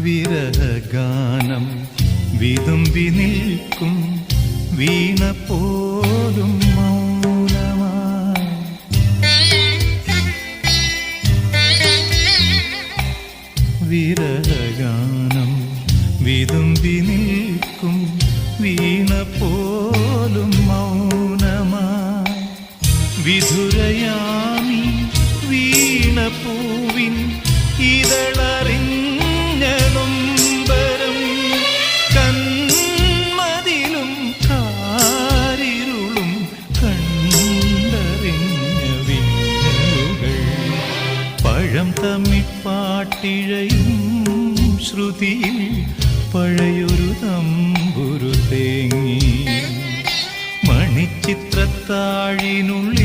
വിരഹഗാനം വിതുമ്പി നിൽക്കും വീണ പോലും മൗനമായി. വിരഹഗാനം വിതുമ്പി നിൽക്കും വീണ പോലും മൗനമായി. വിധുരയാമി വീണ പൂവിൻ ഇതളറിഞ്ഞ നൊമ്പരം കന്മതിലും കാരിരുളും കണ്ടറിഞ്ഞ വിങ്ങലുകൾ. പഴം തമ്മിപ്പാട്ടിഴയും ശ്രുതിയിൽ പഴയൊരു തമ്പുരു തേങ്ങി. മണിച്ചിത്രത്താഴിനുള്ളിൽ